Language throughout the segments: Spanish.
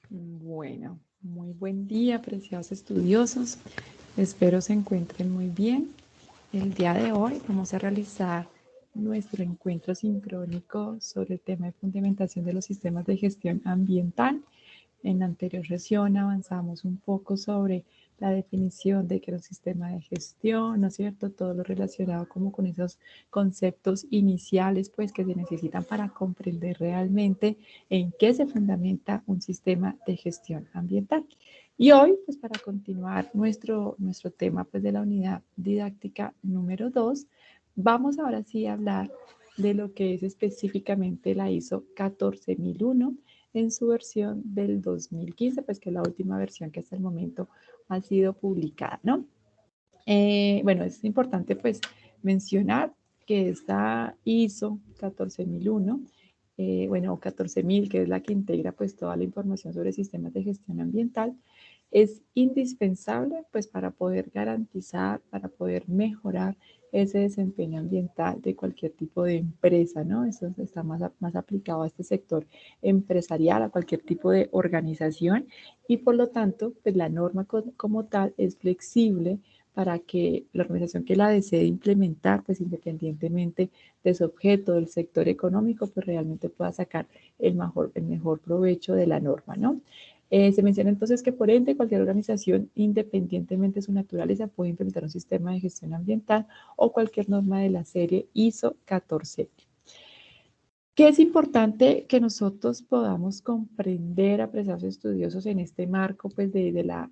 Bueno, muy buen día, preciados estudiosos. Espero se encuentren muy bien. El día de hoy vamos a realizar nuestro encuentro sincrónico sobre el tema de fundamentación de los sistemas de gestión ambiental. En la anterior sesión avanzamos un poco sobre la definición de qué era un sistema de gestión, ¿no es cierto? Todo lo relacionado como con esos conceptos iniciales, pues, que se necesitan para comprender realmente en qué se fundamenta un sistema de gestión ambiental. Y hoy, pues, para continuar nuestro tema, pues, de la unidad didáctica número 2, vamos ahora sí a hablar de lo que es específicamente la ISO 14001 en su versión del 2015, pues que es la última versión que hasta el momento ha sido publicada, ¿no? Bueno, es importante pues mencionar que esta ISO 14001, bueno, 14000, que es la que integra pues toda la información sobre sistemas de gestión ambiental, es indispensable pues para poder garantizar, para poder mejorar ese desempeño ambiental de cualquier tipo de empresa, ¿no? Eso está más aplicado a este sector empresarial, a cualquier tipo de organización y por lo tanto, pues la norma como tal es flexible para que la organización que la desee implementar, pues independientemente de su objeto, del sector económico, pues realmente pueda sacar el mejor provecho de la norma, ¿no? Se menciona entonces que por ende cualquier organización, independientemente de su naturaleza, puede implementar un sistema de gestión ambiental o cualquier norma de la serie ISO 14. ¿Qué es importante que nosotros podamos comprender, apreciados estudiosos, en este marco pues, de la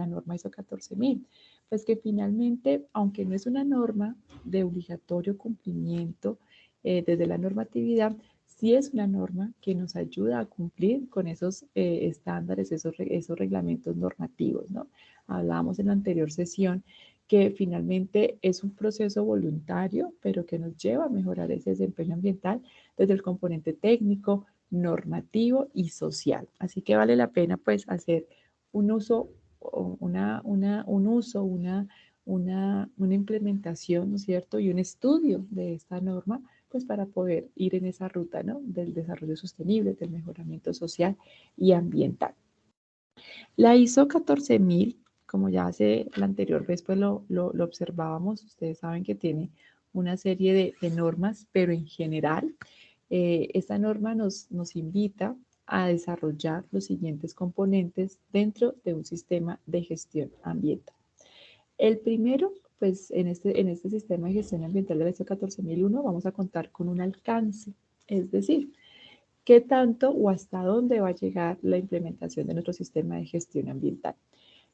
norma ISO 14000? Pues que finalmente, aunque no es una norma de obligatorio cumplimiento desde la normatividad, sí es una norma que nos ayuda a cumplir con esos estándares, esos reglamentos normativos, ¿no? Hablábamos en la anterior sesión que finalmente es un proceso voluntario, pero que nos lleva a mejorar ese desempeño ambiental desde el componente técnico, normativo y social. Así que vale la pena pues hacer un uso, una implementación, ¿no es cierto? Y un estudio de esta norma, pues para poder ir en esa ruta, ¿no? Del desarrollo sostenible, del mejoramiento social y ambiental. La ISO 14000, como ya hace la anterior vez, pues lo observábamos, ustedes saben que tiene una serie de normas, pero en general, esta norma nos invita a desarrollar los siguientes componentes dentro de un sistema de gestión ambiental. El primero, pues en este sistema de gestión ambiental de la ISO 14001 vamos a contar con un alcance, es decir, qué tanto o hasta dónde va a llegar la implementación de nuestro sistema de gestión ambiental.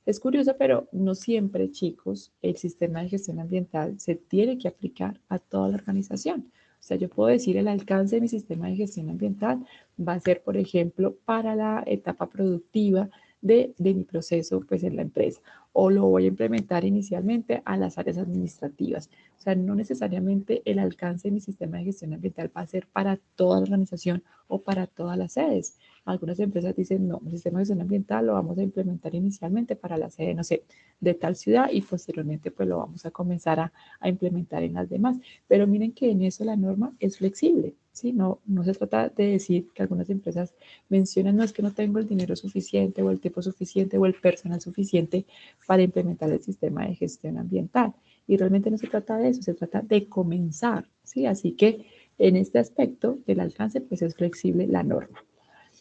Es curioso, pero no siempre, chicos, el sistema de gestión ambiental se tiene que aplicar a toda la organización. O sea, yo puedo decir el alcance de mi sistema de gestión ambiental va a ser, por ejemplo, para la etapa productiva de mi proceso pues, en la empresa. O lo voy a implementar inicialmente a las áreas administrativas. O sea, no necesariamente el alcance de mi sistema de gestión ambiental va a ser para toda la organización o para todas las sedes. Algunas empresas dicen, no, el sistema de gestión ambiental lo vamos a implementar inicialmente para la sede, no sé, de tal ciudad y posteriormente pues lo vamos a comenzar a implementar en las demás. Pero miren que en eso la norma es flexible, ¿sí? No se trata de decir que algunas empresas mencionan, no es que no tengo el dinero suficiente o el tiempo suficiente o el personal suficiente para implementar el sistema de gestión ambiental. Y realmente no se trata de eso, se trata de comenzar, ¿sí? Así que en este aspecto del alcance, pues es flexible la norma.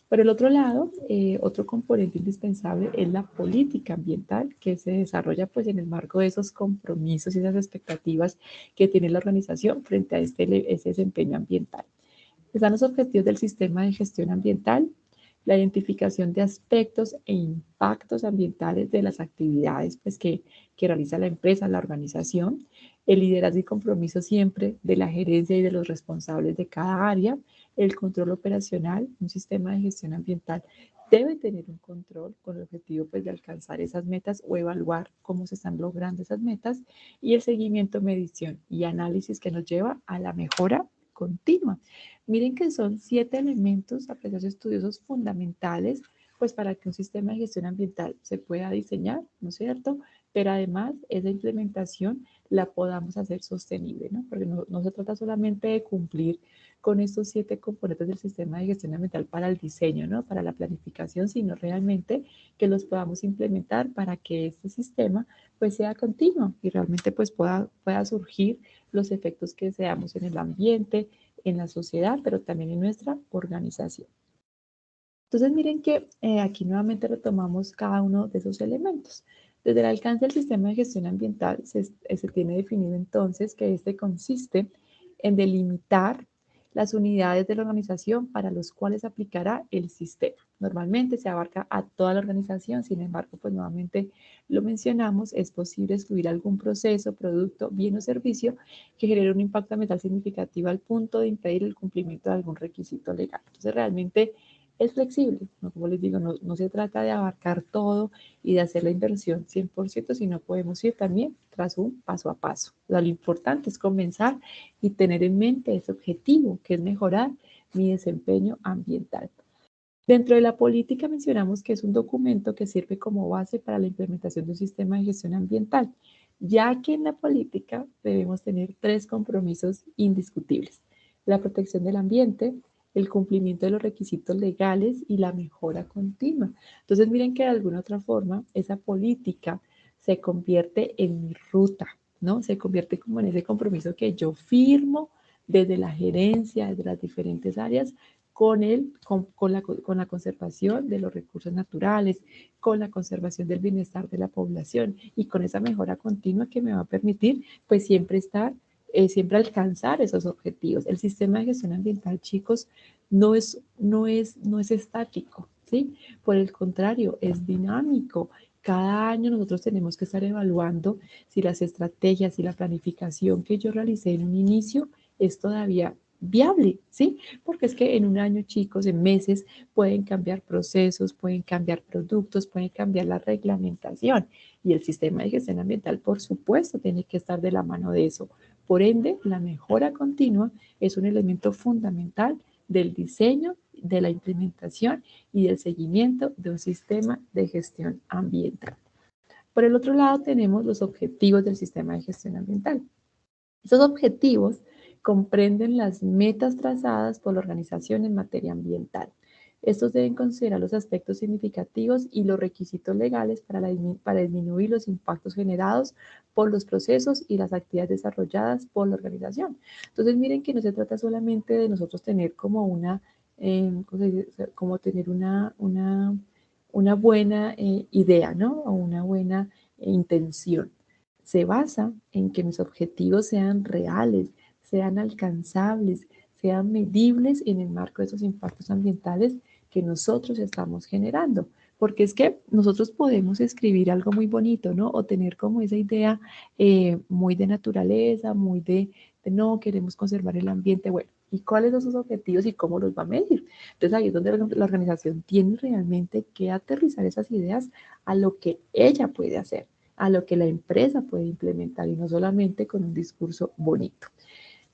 Por el otro lado, otro componente indispensable es la política ambiental que se desarrolla pues en el marco de esos compromisos y esas expectativas que tiene la organización frente a ese desempeño ambiental. Están los objetivos del sistema de gestión ambiental, la identificación de aspectos e impactos ambientales de las actividades pues, que realiza la empresa, la organización, el liderazgo y compromiso siempre de la gerencia y de los responsables de cada área, el control operacional, un sistema de gestión ambiental debe tener un control con el objetivo pues, de alcanzar esas metas o evaluar cómo se están logrando esas metas y el seguimiento, medición y análisis que nos lleva a la mejora continua. Miren que son 7 elementos, apreciados estudiosos, fundamentales, pues para que un sistema de gestión ambiental se pueda diseñar, ¿no es cierto? Pero además esa implementación la podamos hacer sostenible, ¿no? Porque no se trata solamente de cumplir con estos 7 componentes del sistema de gestión ambiental para el diseño, ¿no? Para la planificación, sino realmente que los podamos implementar para que este sistema pues sea continuo y realmente pues pueda surgir los efectos que deseamos en el ambiente, en la sociedad, pero también en nuestra organización. Entonces miren que aquí nuevamente retomamos cada uno de esos elementos. Desde el alcance del sistema de gestión ambiental se tiene definido entonces que este consiste en delimitar las unidades de la organización para los cuales aplicará el sistema. Normalmente se abarca a toda la organización, sin embargo, pues nuevamente lo mencionamos, es posible excluir algún proceso, producto, bien o servicio que genere un impacto ambiental significativo al punto de impedir el cumplimiento de algún requisito legal. Entonces realmente es flexible, ¿no? Como les digo, no se trata de abarcar todo y de hacer la inversión 100%, sino podemos ir también tras un paso a paso. Lo importante es comenzar y tener en mente ese objetivo, que es mejorar mi desempeño ambiental. Dentro de la política mencionamos que es un documento que sirve como base para la implementación de un sistema de gestión ambiental, ya que en la política debemos tener 3 compromisos indiscutibles: la protección del ambiente, el cumplimiento de los requisitos legales y la mejora continua. Entonces miren que de alguna otra forma esa política se convierte en mi ruta, ¿no? Se convierte como en ese compromiso que yo firmo desde la gerencia, desde las diferentes áreas, con la conservación de los recursos naturales, con la conservación del bienestar de la población y con esa mejora continua que me va a permitir pues siempre alcanzar esos objetivos. El sistema de gestión ambiental, chicos, no es estático, ¿sí? Por el contrario, es dinámico. Cada año nosotros tenemos que estar evaluando si las estrategias y la planificación que yo realicé en un inicio es todavía viable, ¿sí? Porque es que en un año, chicos, en meses, pueden cambiar procesos, pueden cambiar productos, pueden cambiar la reglamentación. Y el sistema de gestión ambiental, por supuesto, tiene que estar de la mano de eso. Por ende, la mejora continua es un elemento fundamental del diseño, de la implementación y del seguimiento de un sistema de gestión ambiental. Por el otro lado, tenemos los objetivos del sistema de gestión ambiental. Estos objetivos comprenden las metas trazadas por la organización en materia ambiental. Estos deben considerar los aspectos significativos y los requisitos legales para disminuir los impactos generados por los procesos y las actividades desarrolladas por la organización. Entonces, miren que no se trata solamente de nosotros tener como como tener una buena idea, ¿no? O una buena intención. Se basa en que mis objetivos sean reales, sean alcanzables, sean medibles en el marco de esos impactos ambientales que nosotros estamos generando. Porque es que nosotros podemos escribir algo muy bonito, ¿no? O tener como esa idea muy de naturaleza, muy de no, queremos conservar el ambiente. Bueno, ¿y cuáles son sus objetivos y cómo los va a medir? Entonces ahí es donde la organización tiene realmente que aterrizar esas ideas a lo que ella puede hacer, a lo que la empresa puede implementar y no solamente con un discurso bonito.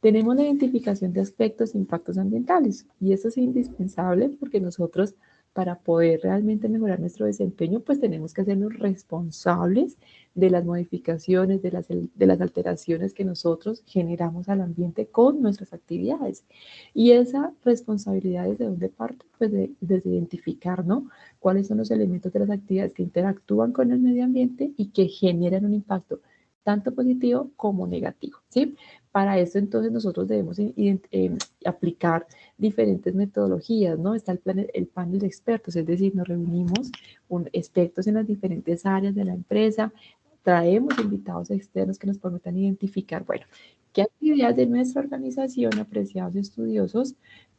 Tenemos la identificación de aspectos e impactos ambientales y eso es indispensable porque nosotros para poder realmente mejorar nuestro desempeño pues tenemos que hacernos responsables de las modificaciones, de las alteraciones que nosotros generamos al ambiente con nuestras actividades. Y esa responsabilidad ¿desde dónde parte? Pues desde identificar, ¿no? Cuáles son los elementos de las actividades que interactúan con el medio ambiente y que generan un impacto tanto positivo como negativo, ¿sí? Para eso entonces nosotros debemos aplicar diferentes metodologías, ¿no? Está el panel de expertos, es decir, nos reunimos expertos en las diferentes áreas de la empresa, traemos invitados externos que nos permitan identificar, bueno, qué actividades de nuestra organización, apreciados estudiosos,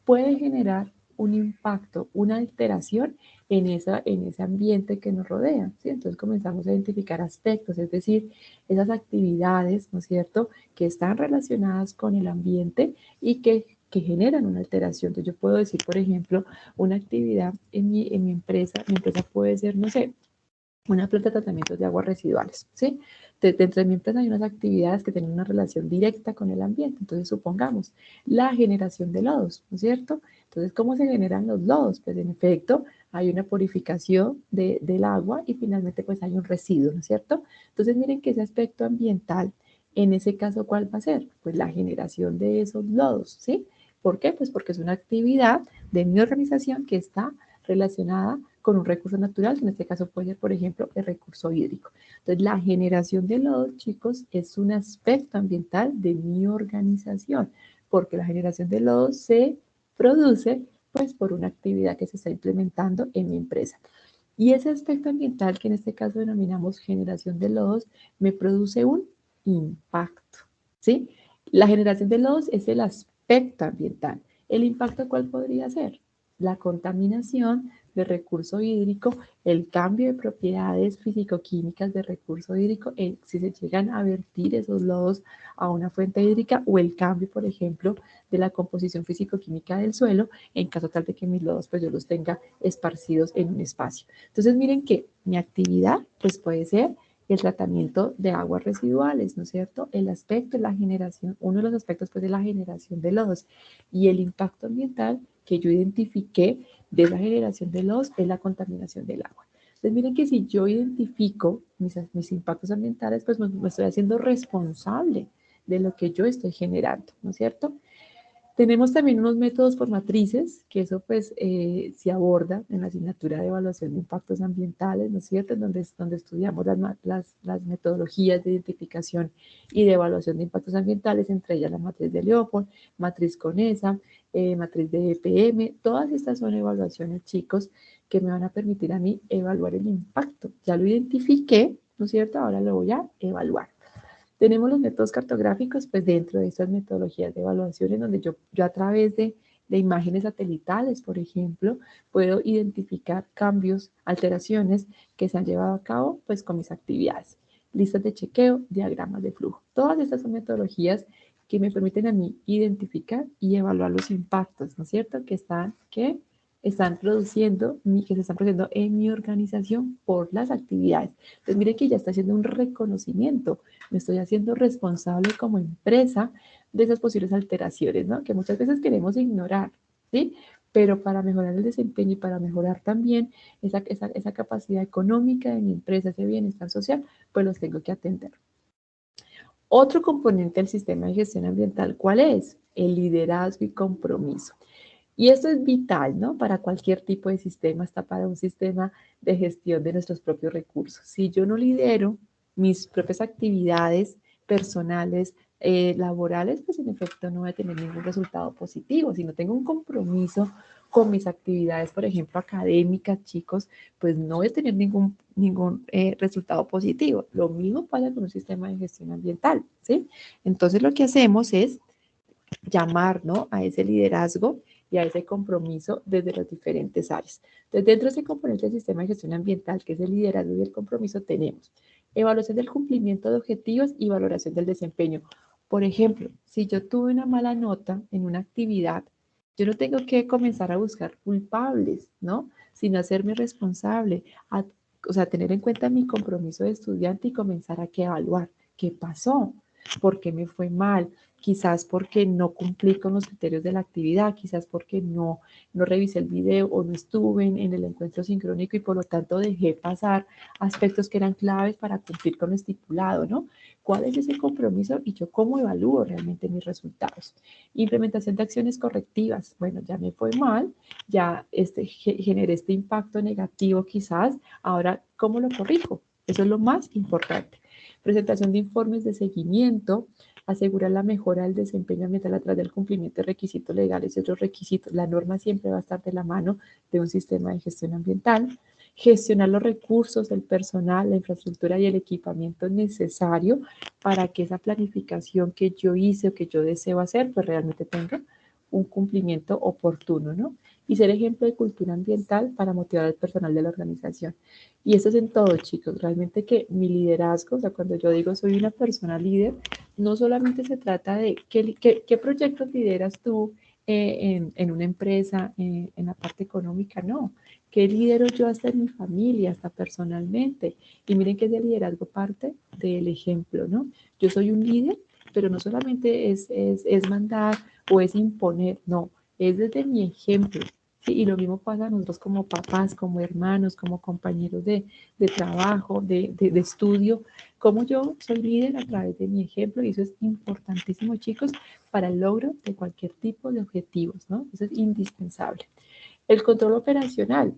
puede generar un impacto, una alteración en ese ambiente que nos rodea, ¿sí? Entonces comenzamos a identificar aspectos, es decir, esas actividades, ¿no es cierto?, que están relacionadas con el ambiente y que generan una alteración. Entonces yo puedo decir, por ejemplo, una actividad en mi empresa puede ser, no sé, una planta de tratamiento de aguas residuales, ¿sí? Dentro de mi empresa hay unas actividades que tienen una relación directa con el ambiente. Entonces, supongamos la generación de lodos, ¿no es cierto? Entonces, ¿cómo se generan los lodos? Pues, en efecto, hay una purificación del agua y finalmente, pues, hay un residuo, ¿no es cierto? Entonces, miren que ese aspecto ambiental En ese caso, ¿cuál va a ser? Pues la generación de esos lodos, ¿sí? ¿Por qué? Pues porque es una actividad de mi organización que está relacionada con un recurso natural, que en este caso puede ser, por ejemplo, el recurso hídrico. Entonces, la generación de lodos, chicos, es un aspecto ambiental de mi organización, porque la generación de lodos se produce pues por una actividad que se está implementando en mi empresa. Y ese aspecto ambiental, que en este caso denominamos generación de lodos, me produce un impacto, ¿sí? La generación de lodos es el aspecto ambiental. ¿El impacto cuál podría ser? La contaminación de recurso hídrico, el cambio de propiedades físico-químicas de recurso hídrico, si se llegan a vertir esos lodos a una fuente hídrica, o el cambio, por ejemplo, de la composición físico-química del suelo, en caso tal de que mis lodos pues yo los tenga esparcidos en un espacio. Entonces miren que mi actividad pues puede ser el tratamiento de aguas residuales, ¿no es cierto? El aspecto de la generación, uno de los aspectos pues de la generación de lodos, y el impacto ambiental que yo identifiqué de esa generación de lodos es la contaminación del agua. Entonces miren que si yo identifico mis impactos ambientales, pues me estoy haciendo responsable de lo que yo estoy generando, ¿no es cierto? Tenemos también unos métodos por matrices, que eso pues se aborda en la asignatura de evaluación de impactos ambientales, ¿no es cierto? Donde estudiamos las metodologías de identificación y de evaluación de impactos ambientales, entre ellas la matriz de Leopold, matriz CONESA, matriz de EPM. Todas estas son evaluaciones, chicos, que me van a permitir a mí evaluar el impacto. Ya lo identifiqué, ¿no es cierto? Ahora lo voy a evaluar. Tenemos los métodos cartográficos, pues dentro de estas metodologías de evaluación, en donde yo a través de imágenes satelitales, por ejemplo, puedo identificar cambios, alteraciones que se han llevado a cabo pues con mis actividades. Listas de chequeo, diagramas de flujo. Todas estas son metodologías que me permiten a mí identificar y evaluar los impactos, ¿no es cierto? Están produciendo, que se están produciendo en mi organización por las actividades. Entonces, mire que ya está haciendo un reconocimiento, me estoy haciendo responsable como empresa de esas posibles alteraciones, ¿no? Que muchas veces queremos ignorar, ¿sí? Pero para mejorar el desempeño y para mejorar también esa capacidad económica de mi empresa, ese bienestar social, pues los tengo que atender. Otro componente del sistema de gestión ambiental, ¿cuál es? El liderazgo y compromiso. Y esto es vital, ¿no? Para cualquier tipo de sistema, hasta para un sistema de gestión de nuestros propios recursos. Si yo no lidero mis propias actividades personales, laborales, pues en efecto no voy a tener ningún resultado positivo. Si no tengo un compromiso con mis actividades, por ejemplo, académicas, chicos, pues no voy a tener ningún resultado positivo. Lo mismo pasa con un sistema de gestión ambiental, ¿sí? Entonces lo que hacemos es llamar, ¿no?, a ese liderazgo y a ese compromiso desde las diferentes áreas. Entonces, dentro de ese componente del sistema de gestión ambiental, que es el liderazgo y el compromiso, tenemos evaluación del cumplimiento de objetivos y valoración del desempeño. Por ejemplo, si yo tuve una mala nota en una actividad, yo no tengo que comenzar a buscar culpables, ¿no?, sino hacerme responsable, o sea, tener en cuenta mi compromiso de estudiante y comenzar a evaluar qué pasó, por qué me fue mal, quizás porque no cumplí con los criterios de la actividad, quizás porque no revisé el video o no estuve en el encuentro sincrónico y por lo tanto dejé pasar aspectos que eran claves para cumplir con lo estipulado, ¿no? ¿Cuál es ese compromiso y yo cómo evalúo realmente mis resultados? Implementación de acciones correctivas. Bueno, ya me fue mal, ya generé este impacto negativo quizás, ahora, ¿cómo lo corrijo? Eso es lo más importante. Presentación de informes de seguimiento, asegurar la mejora del desempeño ambiental a través del cumplimiento de requisitos legales y otros requisitos. La norma siempre va a estar de la mano de un sistema de gestión ambiental. Gestionar los recursos, el personal, la infraestructura y el equipamiento necesario para que esa planificación que yo hice o que yo deseo hacer, pues realmente tenga un cumplimiento oportuno, ¿no? Y ser ejemplo de cultura ambiental para motivar al personal de la organización. Y eso es en todo, chicos. Realmente que mi liderazgo, o sea, cuando yo digo soy una persona líder, no solamente se trata de qué proyectos lideras tú en una empresa, en la parte económica, no. ¿Qué lidero yo hasta en mi familia, hasta personalmente? Y miren que ese liderazgo parte del ejemplo, ¿no? Yo soy un líder, pero no solamente es mandar o es imponer, no, es desde mi ejemplo. ¿sí? Y lo mismo pasa a nosotros como papás, como hermanos, como compañeros de trabajo, de estudio, como yo soy líder a través de mi ejemplo y eso es importantísimo, chicos, para el logro de cualquier tipo de objetivos, ¿no? Eso es indispensable. El control operacional.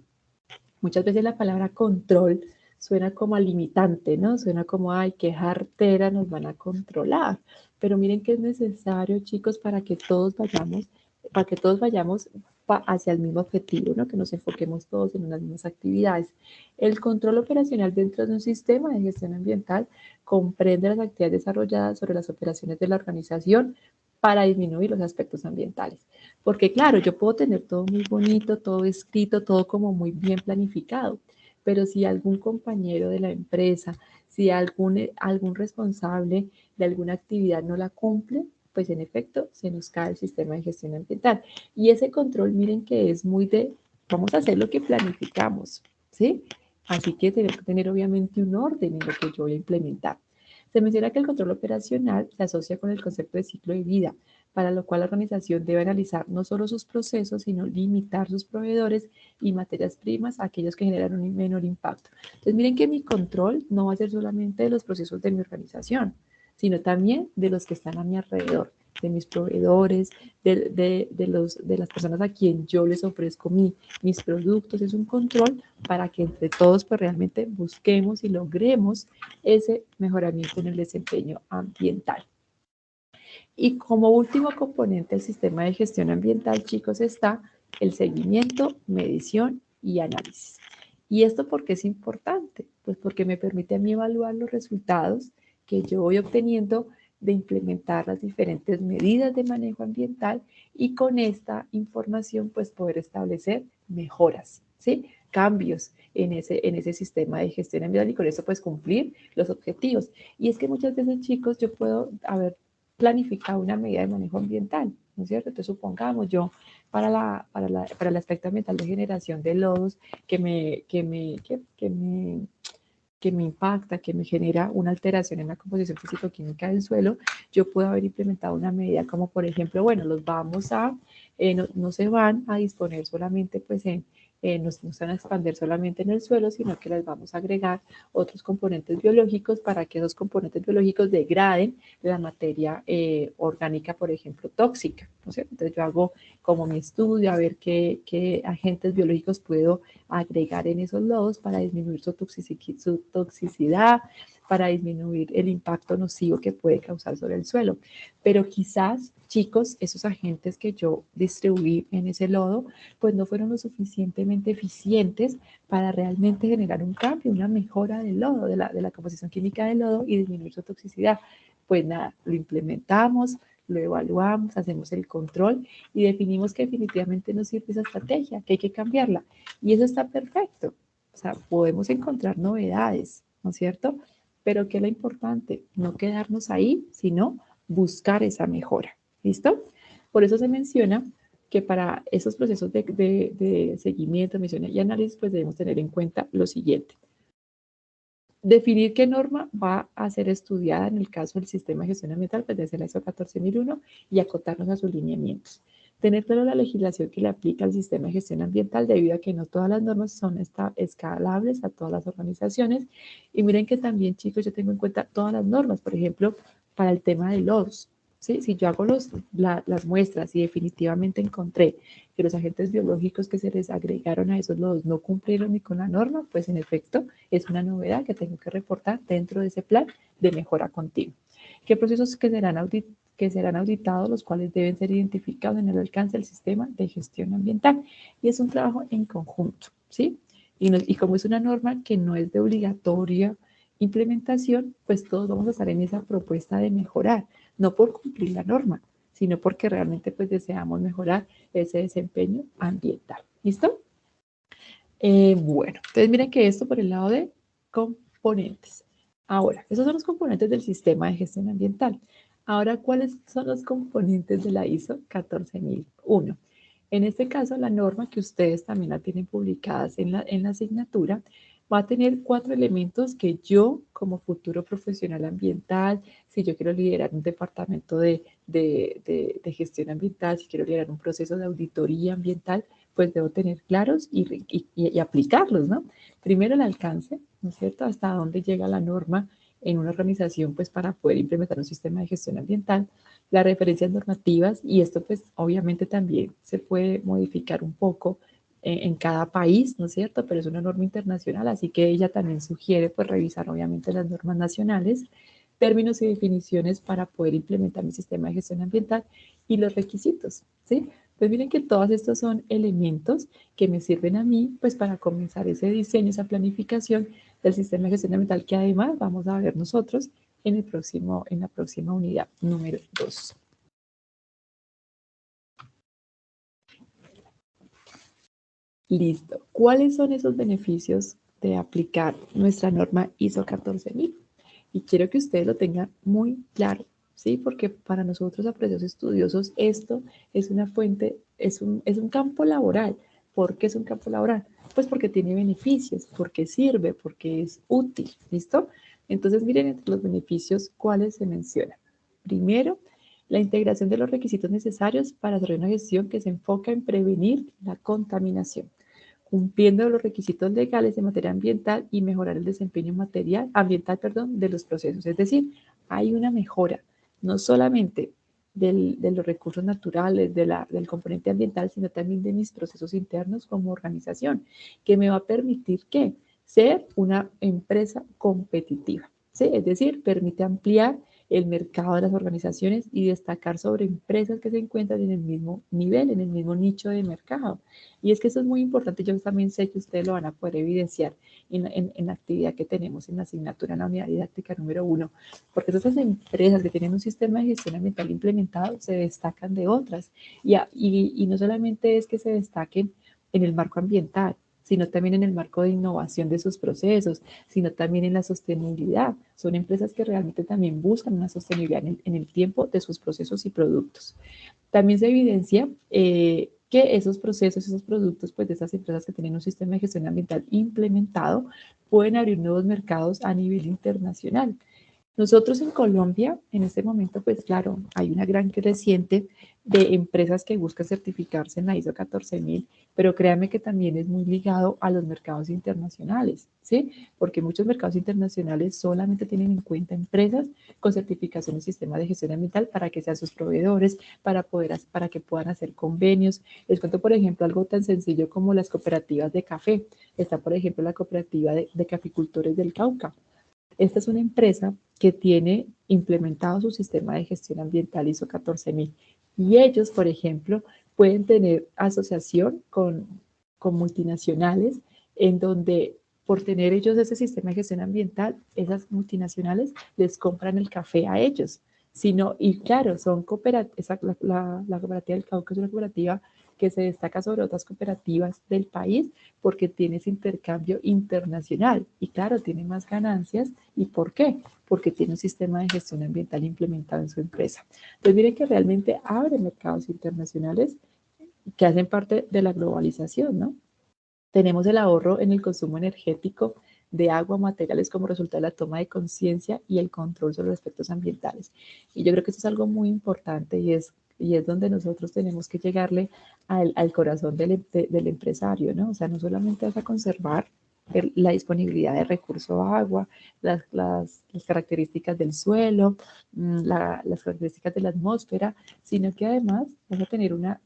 Muchas veces la palabra control suena como a limitante, ¿no? Suena como, ay, qué jartera nos van a controlar. Pero miren que es necesario, chicos, para que todos vayamos hacia el mismo objetivo, ¿no? Que nos enfoquemos todos en unas mismas actividades. El control operacional dentro de un sistema de gestión ambiental comprende las actividades desarrolladas sobre las operaciones de la organización para disminuir los aspectos ambientales. Porque claro, yo puedo tener todo muy bonito, todo escrito, todo como muy bien planificado, pero si algún compañero de la empresa, si algún responsable de alguna actividad no la cumple, pues en efecto se nos cae el sistema de gestión ambiental. Y ese control, miren que es muy de, vamos a hacer lo que planificamos, ¿sí? Así que tenemos que tener obviamente un orden en lo que yo voy a implementar. Se menciona que el control operacional se asocia con el concepto de ciclo de vida, para lo cual la organización debe analizar no solo sus procesos, sino limitar sus proveedores y materias primas a aquellos que generan un menor impacto. Entonces, miren que mi control no va a ser solamente de los procesos de mi organización, sino también de los que están a mi alrededor, de mis proveedores, de las personas a quien yo les ofrezco mis productos. Es un control para que entre todos pues realmente busquemos y logremos ese mejoramiento en el desempeño ambiental. Y como último componente del sistema de gestión ambiental, chicos, está el seguimiento, medición y análisis. ¿Y esto por qué es importante? Pues porque me permite a mí evaluar los resultados que yo voy obteniendo de implementar las diferentes medidas de manejo ambiental y con esta información pues poder establecer mejoras, ¿sí? Cambios en ese sistema de gestión ambiental y con eso pues cumplir los objetivos. Y es que muchas veces, chicos, yo puedo haber planificado una medida de manejo ambiental, ¿no es cierto? Entonces, supongamos yo para el aspecto ambiental de generación de lodos que me impacta, que me genera una alteración en la composición físico-química del suelo, yo puedo haber implementado una medida como, por ejemplo, bueno, no se van a disponer solamente pues no se van a expandir solamente en el suelo, sino que les vamos a agregar otros componentes biológicos para que esos componentes biológicos degraden la materia orgánica, por ejemplo, tóxica, ¿no es cierto? Entonces yo hago como mi estudio a ver qué agentes biológicos puedo agregar en esos lodos para disminuir su toxicidad, para disminuir el impacto nocivo que puede causar sobre el suelo. Pero quizás, chicos, esos agentes que yo distribuí en ese lodo, pues no fueron lo suficientemente eficientes para realmente generar un cambio, una mejora del lodo, de la composición química del lodo y disminuir su toxicidad. Pues nada, lo implementamos, lo evaluamos, hacemos el control y definimos que definitivamente no sirve esa estrategia, que hay que cambiarla. Y eso está perfecto. O sea, podemos encontrar novedades, ¿no es cierto? Pero ¿qué es lo importante? No quedarnos ahí, sino buscar esa mejora. ¿Listo? Por eso se menciona que para esos procesos de seguimiento, medición y análisis, pues debemos tener en cuenta lo siguiente. Definir qué norma va a ser estudiada en el caso del sistema de gestión ambiental, pues desde la ISO 14001 y acotarnos a sus lineamientos. Tener claro la legislación que le aplica al sistema de gestión ambiental debido a que no todas las normas son escalables a todas las organizaciones. Y miren que también, chicos, yo tengo en cuenta todas las normas, por ejemplo, para el tema de lodos. ¿Sí? Si yo hago las muestras y definitivamente encontré que los agentes biológicos que se les agregaron a esos lodos no cumplieron ni con la norma, pues en efecto es una novedad que tengo que reportar dentro de ese plan de mejora continua. ¿Qué procesos que serán auditados, los cuales deben ser identificados en el alcance del sistema de gestión ambiental? Y es un trabajo en conjunto, ¿sí? Y como es una norma que no es de obligatoria implementación, pues todos vamos a estar en esa propuesta de mejorar, no por cumplir la norma, sino porque realmente pues deseamos mejorar ese desempeño ambiental. ¿Listo? Bueno, entonces miren que esto por el lado de componentes. Ahora, esos son los componentes del sistema de gestión ambiental. Ahora, ¿cuáles son los componentes de la ISO 14001? En este caso, la norma que ustedes también la tienen publicadas en la asignatura va a tener 4 elementos que yo, como futuro profesional ambiental, si yo quiero liderar un departamento de gestión ambiental, si quiero liderar un proceso de auditoría ambiental, pues debo tener claros y aplicarlos, ¿no? Primero el alcance, ¿no es cierto? Hasta dónde llega la norma en una organización, pues para poder implementar un sistema de gestión ambiental, las referencias normativas, y esto pues obviamente también se puede modificar un poco en cada país, ¿no es cierto? Pero es una norma internacional, así que ella también sugiere pues revisar obviamente las normas nacionales, términos y definiciones para poder implementar mi sistema de gestión ambiental y los requisitos, ¿sí? Pues miren que todos estos son elementos que me sirven a mí pues para comenzar ese diseño, esa planificación del sistema de gestión ambiental que además vamos a ver nosotros en la próxima unidad número 2. Listo. ¿Cuáles son esos beneficios de aplicar nuestra norma ISO 14000? Y quiero que ustedes lo tengan muy claro, ¿sí? Porque para nosotros, apreciados estudiosos, esto es una fuente, es un campo laboral. ¿Por qué es un campo laboral? Pues porque tiene beneficios, porque sirve, porque es útil, ¿listo? Entonces, miren entre los beneficios cuáles se mencionan. Primero, la integración de los requisitos necesarios para hacer una gestión que se enfoca en prevenir la contaminación, cumpliendo los requisitos legales en materia ambiental y mejorar el desempeño ambiental, de los procesos. Es decir, hay una mejora, no solamente de los recursos naturales, del componente ambiental, sino también de mis procesos internos como organización, que me va a permitir que ser una empresa competitiva, ¿sí? Es decir, permite ampliar el mercado de las organizaciones y destacar sobre empresas que se encuentran en el mismo nivel, en el mismo nicho de mercado. Y es que eso es muy importante, yo también sé que ustedes lo van a poder evidenciar en la actividad que tenemos en la asignatura, en la unidad didáctica número 1, porque esas empresas que tienen un sistema de gestión ambiental implementado se destacan de otras. Y no solamente es que se destaquen en el marco ambiental, sino también en el marco de innovación de sus procesos, sino también en la sostenibilidad. Son empresas que realmente también buscan una sostenibilidad en el tiempo de sus procesos y productos. También se evidencia que esos procesos, esos productos, pues de esas empresas que tienen un sistema de gestión ambiental implementado, pueden abrir nuevos mercados a nivel internacional. Nosotros en Colombia, en este momento, pues claro, hay una gran creciente de empresas que buscan certificarse en la ISO 14000, pero créanme que también es muy ligado a los mercados internacionales, ¿sí? Porque muchos mercados internacionales solamente tienen en cuenta empresas con certificación en sistema de gestión ambiental para que sean sus proveedores, para que puedan hacer convenios. Les cuento, por ejemplo, algo tan sencillo como las cooperativas de café. Está, por ejemplo, la cooperativa de caficultores del Cauca. Esta es una empresa que tiene implementado su sistema de gestión ambiental ISO 14000 y ellos, por ejemplo, pueden tener asociación con multinacionales en donde por tener ellos ese sistema de gestión ambiental, esas multinacionales les compran el café a ellos. Sino, y claro, son cooperativas, la cooperativa del Cauca es una cooperativa que se destaca sobre otras cooperativas del país porque tiene ese intercambio internacional y claro, tiene más ganancias. ¿Y por qué? Porque tiene un sistema de gestión ambiental implementado en su empresa. Entonces, miren que realmente abre mercados internacionales que hacen parte de la globalización, ¿no? Tenemos el ahorro en el consumo energético de agua, materiales como resultado de la toma de conciencia y el control sobre los aspectos ambientales. Y yo creo que eso es algo muy importante y es donde nosotros tenemos que llegarle al corazón del empresario, ¿no? O sea, no solamente vas a conservar la disponibilidad de recurso agua, las características del suelo, las características de la atmósfera, sino que además vas a tener una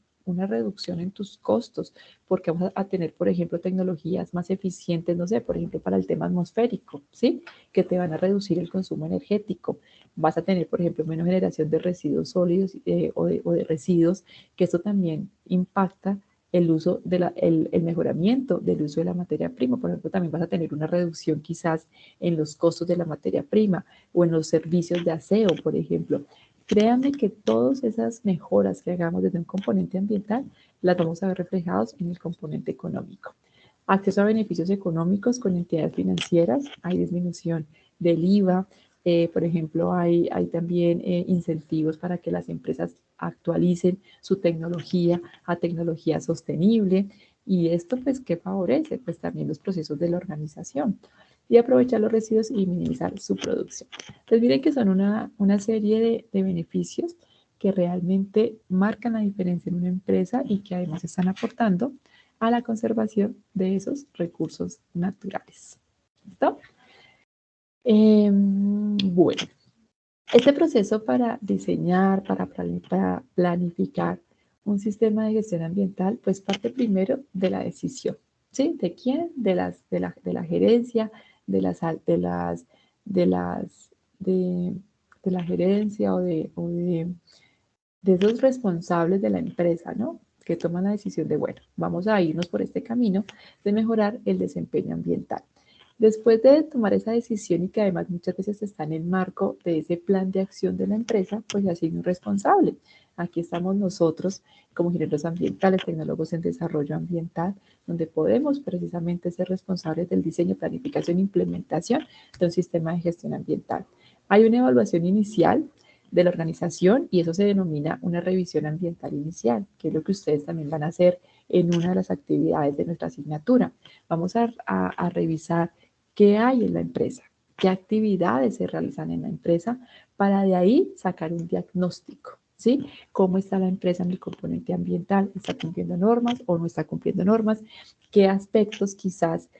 reducción en tus costos, porque vamos a tener, por ejemplo, tecnologías más eficientes, no sé, por ejemplo, para el tema atmosférico, ¿sí? Que te van a reducir el consumo energético. Vas a tener, por ejemplo, menos generación de residuos sólidos o de residuos, que esto también impacta el uso el mejoramiento del uso de la materia prima. Por ejemplo, también vas a tener una reducción quizás en los costos de la materia prima o en los servicios de aseo, por ejemplo. Créanme que todas esas mejoras que hagamos desde un componente ambiental las vamos a ver reflejados en el componente económico. Acceso a beneficios económicos con entidades financieras, hay disminución del IVA, por ejemplo, hay también incentivos para que las empresas actualicen su tecnología a tecnología sostenible y esto pues que favorece pues también los procesos de la organización y aprovechar los residuos y minimizar su producción. Entonces miren que son una serie de beneficios que realmente marcan la diferencia en una empresa y que además están aportando a la conservación de esos recursos naturales. ¿Listo? Bueno, este proceso para diseñar, para planificar un sistema de gestión ambiental, pues parte primero de la decisión, ¿sí? ¿De quién? De la gerencia, de las, de las, de las, de la gerencia de esos responsables de la empresa, ¿no? Que toman la decisión de, bueno, vamos a irnos por este camino de mejorar el desempeño ambiental. Después de tomar esa decisión y que además muchas veces está en el marco de ese plan de acción de la empresa, pues se asigna un responsable. Aquí estamos nosotros como ingenieros ambientales, tecnólogos en desarrollo ambiental, donde podemos precisamente ser responsables del diseño, planificación e implementación de un sistema de gestión ambiental. Hay una evaluación inicial de la organización y eso se denomina una revisión ambiental inicial, que es lo que ustedes también van a hacer en una de las actividades de nuestra asignatura. Vamos a revisar qué hay en la empresa, qué actividades se realizan en la empresa para de ahí sacar un diagnóstico, ¿sí? ¿Cómo está la empresa en el componente ambiental? ¿Está cumpliendo normas o no está cumpliendo normas? ¿Qué aspectos quizás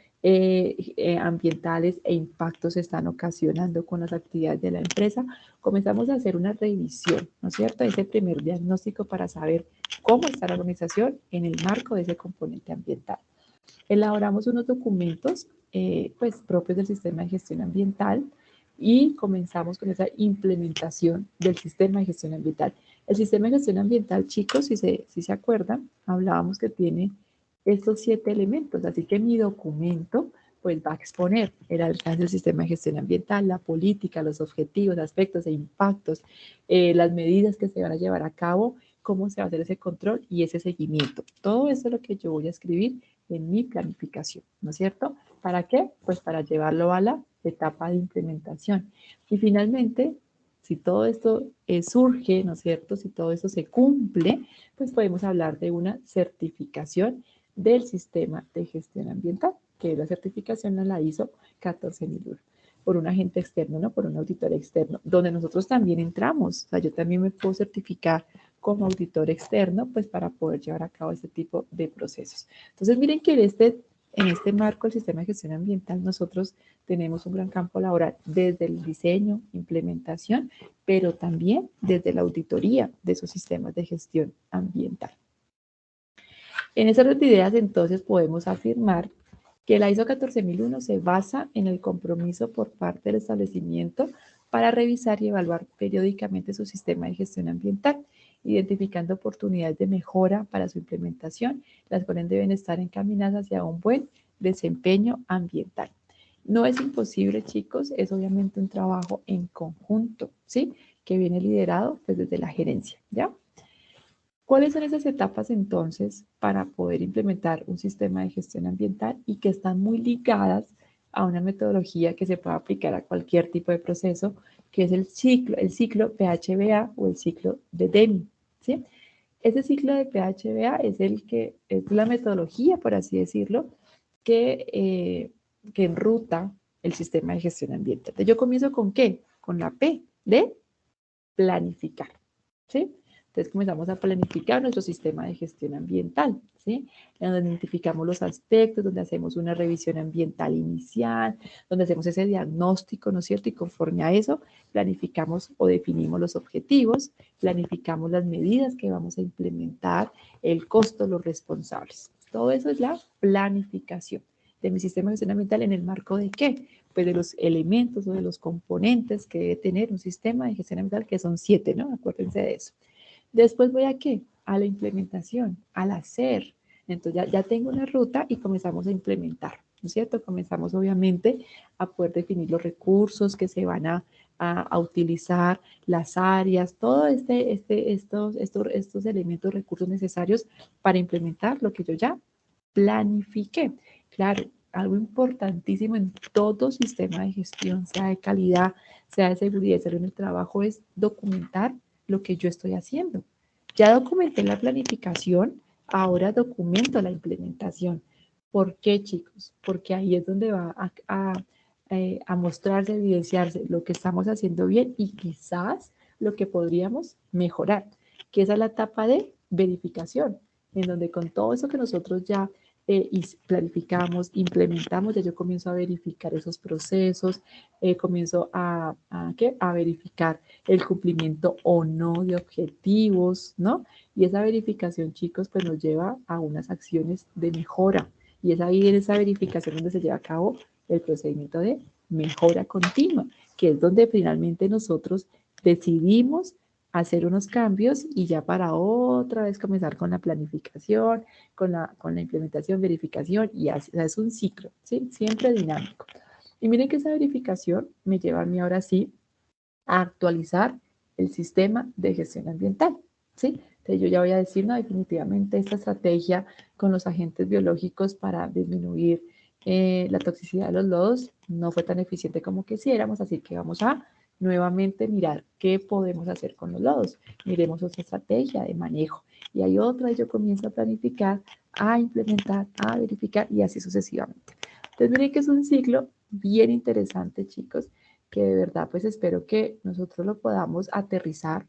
ambientales e impactos están ocasionando con las actividades de la empresa? Comenzamos a hacer una revisión, ¿no es cierto? Ese primer diagnóstico para saber cómo está la organización en el marco de ese componente ambiental. Elaboramos unos documentos pues, propios del sistema de gestión ambiental y comenzamos con esa implementación del sistema de gestión ambiental. El sistema de gestión ambiental, chicos, si se acuerdan, hablábamos que tiene estos 7 elementos, así que mi documento pues va a exponer el alcance del sistema de gestión ambiental, la política, los objetivos, aspectos e impactos, las medidas que se van a llevar a cabo, cómo se va a hacer ese control y ese seguimiento. Todo eso es lo que yo voy a escribir en mi planificación, ¿no es cierto? ¿Para qué? Pues para llevarlo a la etapa de implementación. Y finalmente, si todo esto surge, ¿no es cierto? Si todo esto se cumple, pues podemos hablar de una certificación del sistema de gestión ambiental, que la certificación la hizo 14.001 por un agente externo, ¿no? Por un auditor externo, donde nosotros también entramos. O sea, yo también me puedo certificar como auditor externo, pues para poder llevar a cabo este tipo de procesos. Entonces, miren que en este marco del sistema de gestión ambiental, nosotros tenemos un gran campo laboral desde el diseño, implementación, pero también desde la auditoría de esos sistemas de gestión ambiental. En esas ideas, entonces, podemos afirmar que la ISO 14001 se basa en el compromiso por parte del establecimiento para revisar y evaluar periódicamente su sistema de gestión ambiental, identificando oportunidades de mejora para su implementación, las cuales deben estar encaminadas hacia un buen desempeño ambiental. No es imposible, chicos, es obviamente un trabajo en conjunto, ¿sí? Que viene liderado pues, desde la gerencia, ¿ya? ¿Cuáles son esas etapas entonces para poder implementar un sistema de gestión ambiental y que están muy ligadas a una metodología que se pueda aplicar a cualquier tipo de proceso, que es el ciclo PHBA o el ciclo de Deming, ¿sí? Ese ciclo de PHBA es es la metodología, por así decirlo, que enruta el sistema de gestión ambiental. Entonces, yo comienzo con ¿qué? Con la P de planificar, ¿sí? Entonces comenzamos a planificar nuestro sistema de gestión ambiental, ¿sí? Donde identificamos los aspectos, donde hacemos una revisión ambiental inicial, donde hacemos ese diagnóstico, ¿no es cierto? Y conforme a eso, planificamos o definimos los objetivos, planificamos las medidas que vamos a implementar, el costo, los responsables. Todo eso es la planificación de mi sistema de gestión ambiental en el marco de ¿qué? Pues de los elementos o de los componentes que debe tener un sistema de gestión ambiental, que son 7, ¿no? Acuérdense de eso. Después voy a ¿qué? A la implementación, al hacer. Entonces ya tengo una ruta y comenzamos a implementar, ¿no es cierto? Comenzamos obviamente a poder definir los recursos que se van a utilizar, las áreas, todo estos elementos, recursos necesarios para implementar lo que yo ya planifiqué. Claro, algo importantísimo en todo sistema de gestión, sea de calidad, sea de seguridad y salud en el trabajo, es documentar lo que yo estoy haciendo. Ya documenté la planificación, ahora documento la implementación. ¿Por qué, chicos? Porque ahí es donde va a mostrarse, evidenciarse lo que estamos haciendo bien y quizás lo que podríamos mejorar, que esa es la etapa de verificación, en donde con todo eso que nosotros ya planificamos, implementamos, ya yo comienzo a verificar esos procesos, comienzo a verificar el cumplimiento o no de objetivos, ¿no? Y esa verificación, chicos, pues nos lleva a unas acciones de mejora. Y es ahí en esa verificación donde se lleva a cabo el procedimiento de mejora continua, que es donde finalmente nosotros decidimos hacer unos cambios y ya para otra vez comenzar con la planificación, con la implementación, verificación y así, o sea, es un ciclo, ¿sí? Siempre dinámico. Y miren que esa verificación me lleva a mí ahora sí a actualizar el sistema de gestión ambiental, ¿sí? Entonces yo ya voy a decir, no, definitivamente esta estrategia con los agentes biológicos para disminuir la toxicidad de los lodos no fue tan eficiente como quisiéramos, así que vamos a nuevamente mirar qué podemos hacer con los lodos. Miremos otra estrategia de manejo. Y hay otra, y yo comienzo a planificar, a implementar, a verificar y así sucesivamente. Entonces miren que es un ciclo bien interesante, chicos, que de verdad pues espero que nosotros lo podamos aterrizar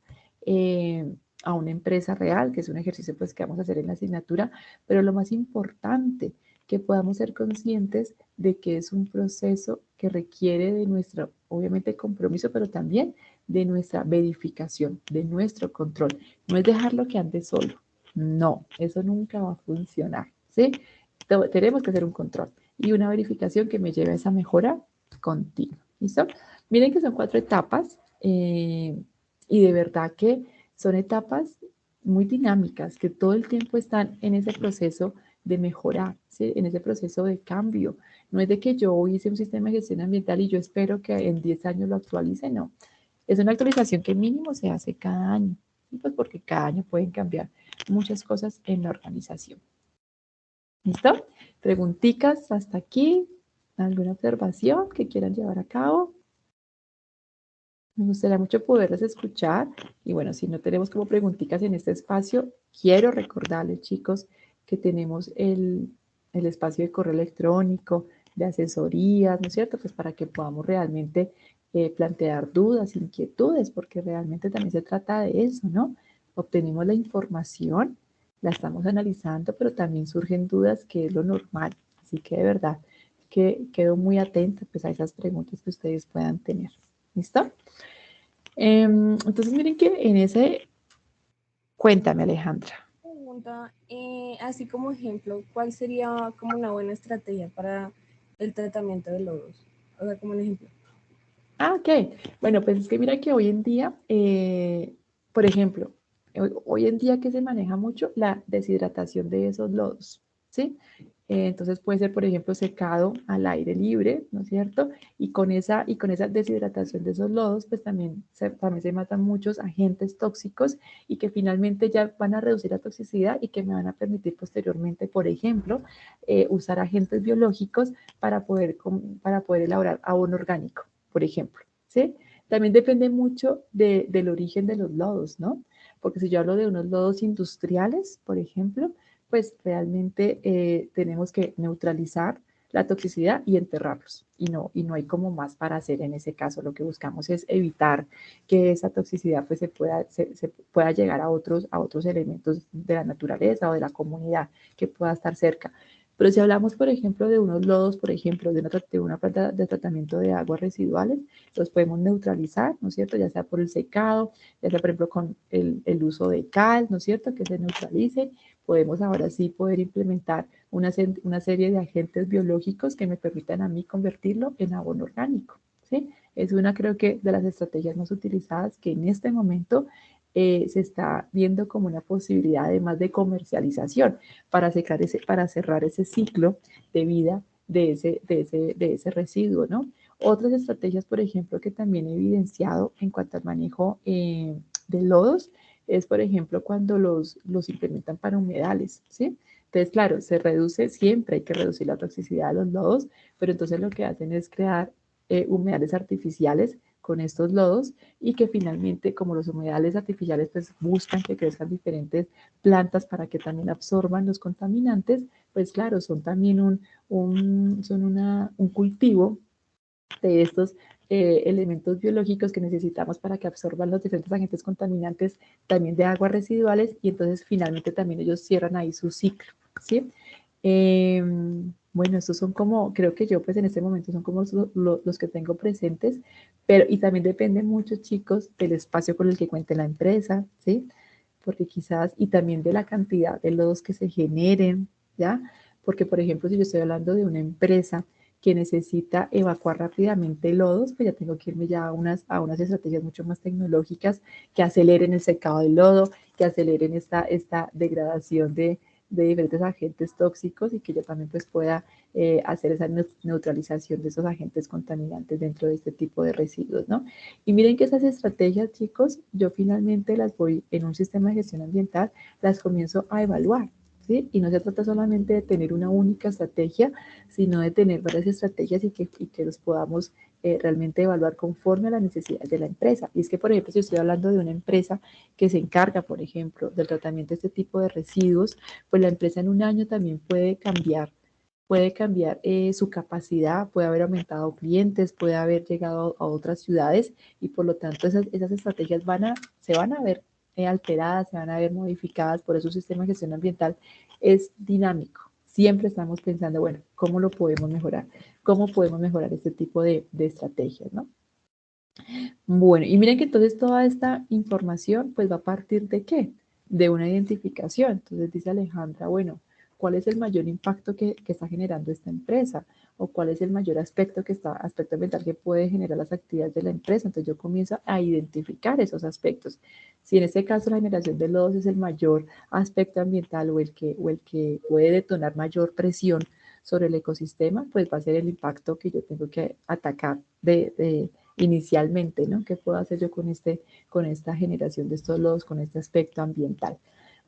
a una empresa real, que es un ejercicio pues que vamos a hacer en la asignatura, pero lo más importante, que podamos ser conscientes de que es un proceso que requiere de nuestro, obviamente, compromiso, pero también de nuestra verificación, de nuestro control. No es dejarlo que ande solo, no, eso nunca va a funcionar, ¿sí? Tenemos que hacer un control y una verificación que me lleve a esa mejora continua, ¿listo? Miren que son 4 etapas y de verdad que son etapas muy dinámicas, que todo el tiempo están en ese proceso de mejorar, ¿sí? En ese proceso de cambio. No es de que yo hice un sistema de gestión ambiental y yo espero que en 10 años lo actualice, no. Es una actualización que mínimo se hace cada año, ¿sí? Pues porque cada año pueden cambiar muchas cosas en la organización. ¿Listo? Preguntitas hasta aquí. ¿Alguna observación que quieran llevar a cabo? Me gustaría mucho poderles escuchar. Y bueno, si no tenemos como preguntitas en este espacio, quiero recordarles, chicos, que tenemos el espacio de correo electrónico, de asesorías, ¿no es cierto? Pues para que podamos realmente plantear dudas, inquietudes, porque realmente también se trata de eso, ¿no? Obtenemos la información, la estamos analizando, pero también surgen dudas, que es lo normal. Así que de verdad que quedo muy atenta pues, a esas preguntas que ustedes puedan tener. ¿Listo? Entonces, miren que en ese, cuéntame, Alejandra. Pregunta, así como ejemplo, ¿cuál sería como una buena estrategia para el tratamiento de lodos? O sea, como un ejemplo. Ah, ok. Bueno, pues es que mira que hoy en día, por ejemplo, hoy en día que se maneja mucho la deshidratación de esos lodos, ¿sí? Entonces puede ser, por ejemplo, secado al aire libre, ¿no es cierto? Y con esa deshidratación de esos lodos, pues también se matan muchos agentes tóxicos y que finalmente ya van a reducir la toxicidad y que me van a permitir posteriormente, por ejemplo, usar agentes biológicos para poder elaborar abono orgánico, por ejemplo, ¿sí? También depende mucho del origen de los lodos, ¿no? Porque si yo hablo de unos lodos industriales, por ejemplo, pues realmente tenemos que neutralizar la toxicidad y enterrarlos. Y no hay como más para hacer en ese caso. Lo que buscamos es evitar que esa toxicidad pues, se pueda llegar a otros elementos de la naturaleza o de la comunidad que pueda estar cerca. Pero si hablamos, por ejemplo, de unos lodos, por ejemplo, de una planta de tratamiento de aguas residuales, los podemos neutralizar, ¿no es cierto? Ya sea por el secado, ya sea, por ejemplo, con el uso de cal, ¿no es cierto? Que se neutralice. Podemos ahora sí poder implementar una serie de agentes biológicos que me permitan a mí convertirlo en abono orgánico, ¿sí? Es una, creo que, de las estrategias más utilizadas que en este momento se está viendo como una posibilidad además de comercialización para cerrar ese ciclo de vida de ese residuo, ¿no? Otras estrategias, por ejemplo, que también he evidenciado en cuanto al manejo de lodos, es, por ejemplo, cuando los implementan para humedales, ¿sí? Entonces, claro, se reduce, siempre hay que reducir la toxicidad de los lodos, pero entonces lo que hacen es crear humedales artificiales con estos lodos y que finalmente, como los humedales artificiales, pues buscan que crezcan diferentes plantas para que también absorban los contaminantes, pues claro, son también un cultivo elementos biológicos que necesitamos para que absorban los diferentes agentes contaminantes también de aguas residuales y entonces finalmente también ellos cierran ahí su ciclo, ¿sí? Bueno, estos son como, creo que yo pues en este momento son como los que tengo presentes, pero y también depende mucho, chicos, del espacio con el que cuente la empresa, ¿sí? Porque quizás, y también de la cantidad de lodos que se generen, ¿ya? Porque, por ejemplo, si yo estoy hablando de una empresa que necesita evacuar rápidamente lodos, pues ya tengo que irme ya a unas estrategias mucho más tecnológicas que aceleren el secado del lodo, que aceleren esta degradación de diferentes agentes tóxicos y que yo también pues pueda hacer esa neutralización de esos agentes contaminantes dentro de este tipo de residuos, ¿no? Y miren que esas estrategias, chicos, yo finalmente las voy en un sistema de gestión ambiental, las comienzo a evaluar, ¿sí? Y no se trata solamente de tener una única estrategia, sino de tener varias estrategias y que los podamos realmente evaluar conforme a las necesidades de la empresa. Y es que, por ejemplo, si estoy hablando de una empresa que se encarga, por ejemplo, del tratamiento de este tipo de residuos, pues la empresa en un año también puede cambiar su capacidad, puede haber aumentado clientes, puede haber llegado a otras ciudades y por lo tanto esas estrategias se van a ver alteradas, se van a ver modificadas, por eso el sistema de gestión ambiental es dinámico. Siempre estamos pensando, bueno, ¿cómo lo podemos mejorar? ¿Cómo podemos mejorar este tipo de estrategias, ¿no? Bueno, y miren que entonces toda esta información pues va a partir de qué? De una identificación. Entonces dice Alejandra, bueno, ¿cuál es el mayor impacto que está generando esta empresa? ¿O cuál es el mayor aspecto ambiental que puede generar las actividades de la empresa? Entonces yo comienzo a identificar esos aspectos. Si en este caso la generación de lodos es el mayor aspecto ambiental o el que puede detonar mayor presión sobre el ecosistema, pues va a ser el impacto que yo tengo que atacar inicialmente, ¿no? ¿Qué puedo hacer yo con esta generación de estos lodos, con este aspecto ambiental?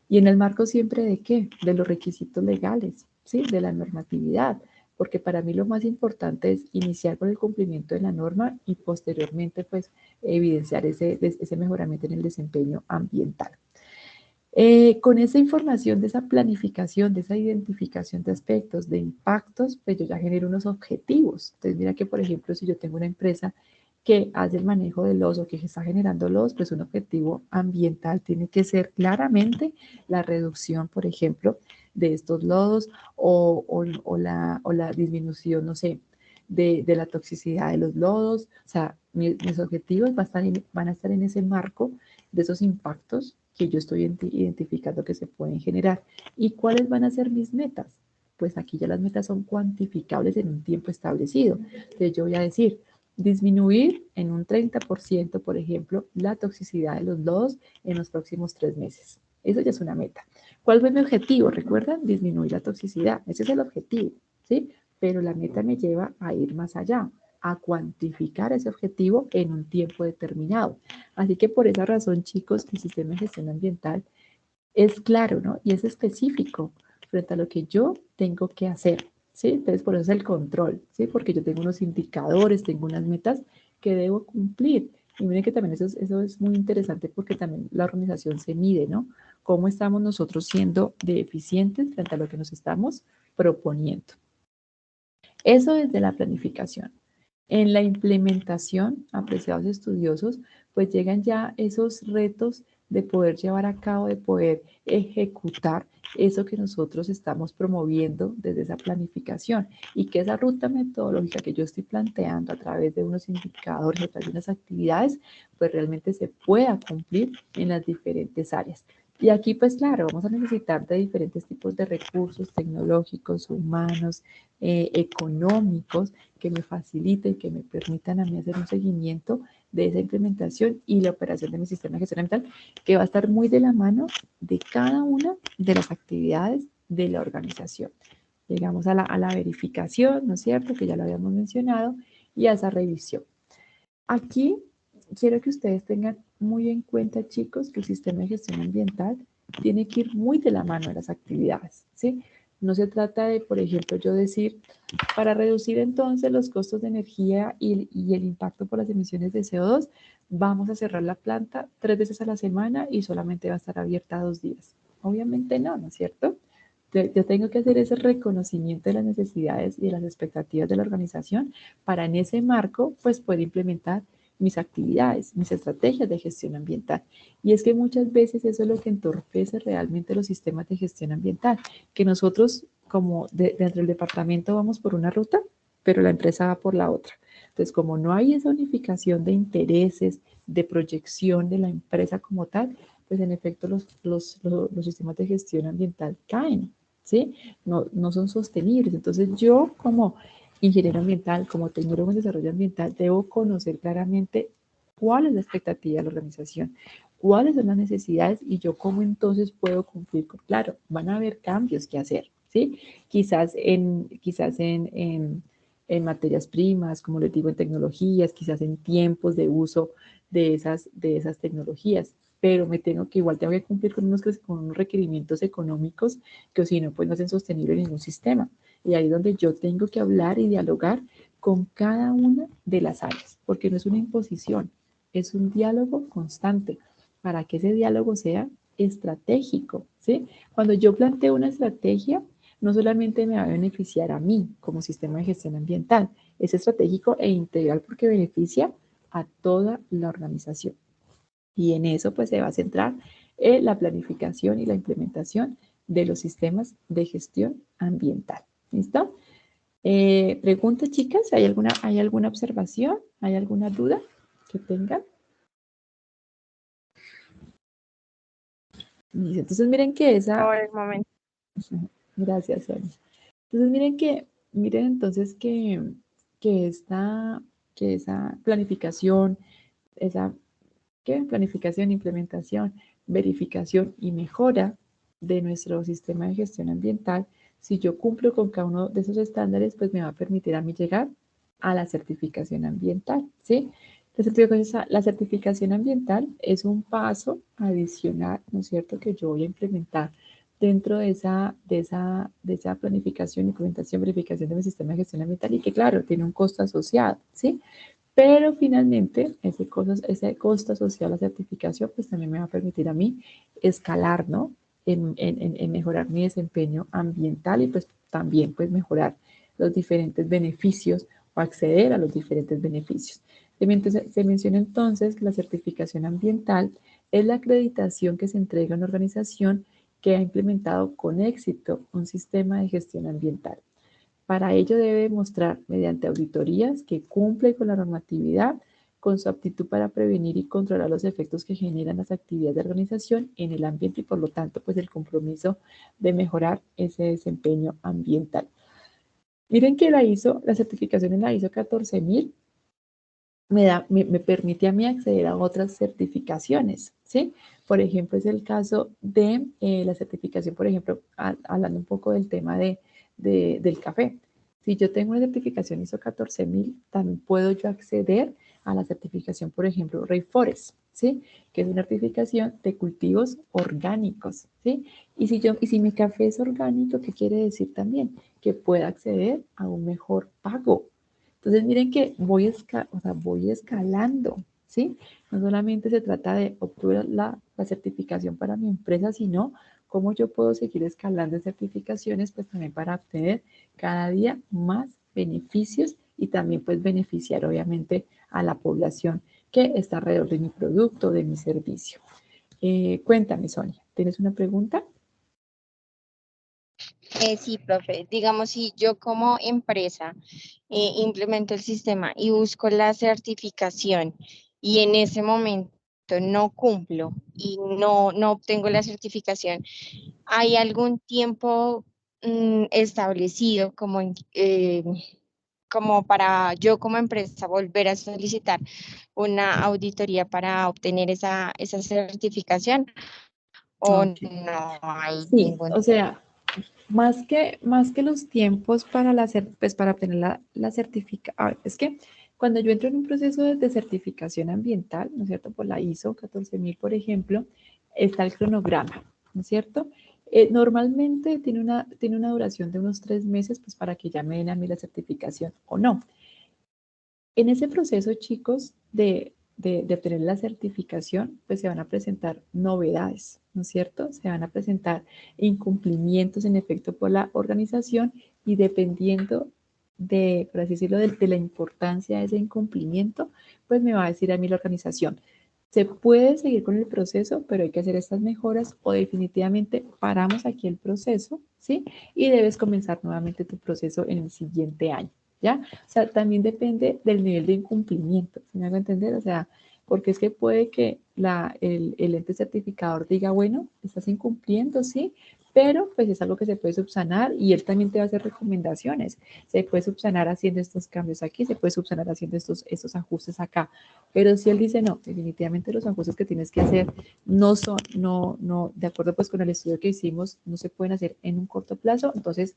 Y en el marco siempre de qué? De los requisitos legales, ¿sí? De la normatividad, porque para mí lo más importante es iniciar con el cumplimiento de la norma y posteriormente, pues, evidenciar ese mejoramiento en el desempeño ambiental. Con esa información de esa planificación, de esa identificación de aspectos, de impactos, pues yo ya genero unos objetivos. Entonces, mira que, por ejemplo, si yo tengo una empresa que hace el manejo de lodos o que está generando lodos, pues un objetivo ambiental tiene que ser claramente la reducción, por ejemplo, de estos lodos o la disminución, no sé, de la toxicidad de los lodos. O sea, mis objetivos van a estar en ese marco de esos impactos que yo estoy identificando que se pueden generar. ¿Y cuáles van a ser mis metas? Pues aquí ya las metas son cuantificables en un tiempo establecido. Entonces yo voy a decir, disminuir en un 30%, por ejemplo, la toxicidad de los lodos en los próximos 3 meses. Eso ya es una meta. ¿Cuál fue mi objetivo? Recuerdan, disminuir la toxicidad. Ese es el objetivo, ¿sí? Pero la meta me lleva a ir más allá, a cuantificar ese objetivo en un tiempo determinado. Así que por esa razón, chicos, el sistema de gestión ambiental es claro, ¿no? Y es específico frente a lo que yo tengo que hacer, ¿sí? Entonces, por eso es el control, ¿sí? Porque yo tengo unos indicadores, tengo unas metas que debo cumplir. Y miren que también eso es muy interesante porque también la organización se mide, ¿no? ¿Cómo estamos nosotros siendo de eficientes frente a lo que nos estamos proponiendo? Eso desde la planificación. En la implementación, apreciados estudiosos, pues llegan ya esos retos de poder llevar a cabo, de poder ejecutar eso que nosotros estamos promoviendo desde esa planificación y que esa ruta metodológica que yo estoy planteando a través de unos indicadores, a través de unas actividades, pues realmente se pueda cumplir en las diferentes áreas. Y aquí, pues claro, vamos a necesitar de diferentes tipos de recursos tecnológicos, humanos, económicos, que me faciliten, que me permitan a mí hacer un seguimiento de esa implementación y la operación de mi sistema de gestión ambiental, que va a estar muy de la mano de cada una de las actividades de la organización. Llegamos a la verificación, ¿no es cierto? Que ya lo habíamos mencionado, y a esa revisión. Aquí quiero que ustedes tengan muy en cuenta, chicos, que el sistema de gestión ambiental tiene que ir muy de la mano de las actividades, ¿sí? No se trata de, por ejemplo, yo decir, para reducir entonces los costos de energía y el impacto por las emisiones de CO2, vamos a cerrar la planta 3 veces a la semana y solamente va a estar abierta 2 días. Obviamente no, ¿no es cierto? Yo tengo que hacer ese reconocimiento de las necesidades y de las expectativas de la organización para en ese marco, pues poder implementar mis actividades, mis estrategias de gestión ambiental. Y es que muchas veces eso es lo que entorpece realmente los sistemas de gestión ambiental, que nosotros como dentro del departamento vamos por una ruta, pero la empresa va por la otra. Entonces, como no hay esa unificación de intereses, de proyección de la empresa como tal, pues en efecto los sistemas de gestión ambiental caen, ¿sí? No son sostenibles. Entonces yo como ingeniero ambiental, como tecnólogo en desarrollo ambiental, debo conocer claramente cuál es la expectativa de la organización, cuáles son las necesidades y yo cómo entonces puedo cumplir con, claro, van a haber cambios que hacer, ¿sí? En materias primas, como les digo, en tecnologías, quizás en tiempos de uso de esas tecnologías, pero me tengo que cumplir con unos requerimientos económicos que si no, pues no hacen sostenible ningún sistema. Y ahí es donde yo tengo que hablar y dialogar con cada una de las áreas, porque no es una imposición, es un diálogo constante para que ese diálogo sea estratégico, ¿sí? Cuando yo planteo una estrategia, no solamente me va a beneficiar a mí como sistema de gestión ambiental, es estratégico e integral porque beneficia a toda la organización. Y en eso pues se va a centrar la planificación y la implementación de los sistemas de gestión ambiental. ¿Listo? Pregunta, chicas, ¿hay alguna observación? ¿Hay alguna duda que tengan? Entonces miren que esa... Por el momento. Gracias, Sonia. Entonces miren entonces que, esta, que esa planificación, esa ¿qué? Planificación, implementación, verificación y mejora de nuestro sistema de gestión ambiental. Si yo cumplo con cada uno de esos estándares, pues me va a permitir a mí llegar a la certificación ambiental, ¿sí? La certificación ambiental es un paso adicional, ¿no es cierto?, que yo voy a implementar dentro de esa planificación, implementación, verificación de mi sistema de gestión ambiental y que, claro, tiene un costo asociado, ¿sí? Pero finalmente, ese costo asociado a la certificación, pues también me va a permitir a mí escalar, ¿no? En mejorar mi desempeño ambiental y pues también pues mejorar los diferentes beneficios o acceder a los diferentes beneficios. Se menciona entonces la certificación ambiental es la acreditación que se entrega a una organización que ha implementado con éxito un sistema de gestión ambiental. Para ello debe mostrar mediante auditorías que cumple con la normatividad, con su aptitud para prevenir y controlar los efectos que generan las actividades de organización en el ambiente y por lo tanto pues el compromiso de mejorar ese desempeño ambiental. Miren que la certificación en la ISO 14000 me permite a mí acceder a otras certificaciones, ¿sí? Por ejemplo, es el caso de la certificación, por ejemplo, hablando un poco del tema del café. Si yo tengo una certificación ISO 14000, también puedo yo acceder a la certificación, por ejemplo, Rainforest, ¿sí? Que es una certificación de cultivos orgánicos, ¿sí? Y si mi café es orgánico, ¿qué quiere decir también? Que pueda acceder a un mejor pago. Entonces, miren que voy escalando, ¿sí? No solamente se trata de obtener la certificación para mi empresa, sino cómo yo puedo seguir escalando en certificaciones, pues también para obtener cada día más beneficios y también pues beneficiar obviamente a la población que está alrededor de mi producto, de mi servicio. Cuéntame, Sonia, ¿tienes una pregunta? Sí, profe. Digamos, si yo como empresa implemento el sistema y busco la certificación y en ese momento no cumplo y no obtengo la certificación, ¿hay algún tiempo establecido como para yo como empresa volver a solicitar una auditoría para obtener esa certificación o Ok. no hay Sí, ningún o tiempo? sea, más que los tiempos para obtener la certificación, es que cuando yo entro en un proceso de certificación ambiental, ¿no es cierto? Por la ISO 14000, por ejemplo, está el cronograma, ¿no es cierto? Normalmente tiene una duración de unos 3 meses, pues para que ya me den a mí la certificación o no. En ese proceso, chicos, de obtener la certificación, pues se van a presentar novedades, ¿no es cierto? Se van a presentar incumplimientos en efecto por la organización y dependiendo de, por así decirlo, de la importancia de ese incumplimiento, pues me va a decir a mí la organización, se puede seguir con el proceso, pero hay que hacer estas mejoras o definitivamente paramos aquí el proceso, ¿sí? Y debes comenzar nuevamente tu proceso en el siguiente año, ¿ya? O sea, también depende del nivel de incumplimiento, ¿sí me hago entender? O sea, porque es que puede que el ente certificador diga, bueno, estás incumpliendo, ¿sí? Pero pues es algo que se puede subsanar y él también te va a hacer recomendaciones. Se puede subsanar haciendo estos cambios aquí, se puede subsanar haciendo estos ajustes acá. Pero si él dice, no, definitivamente los ajustes que tienes que hacer no son, no, de acuerdo pues con el estudio que hicimos, no se pueden hacer en un corto plazo, entonces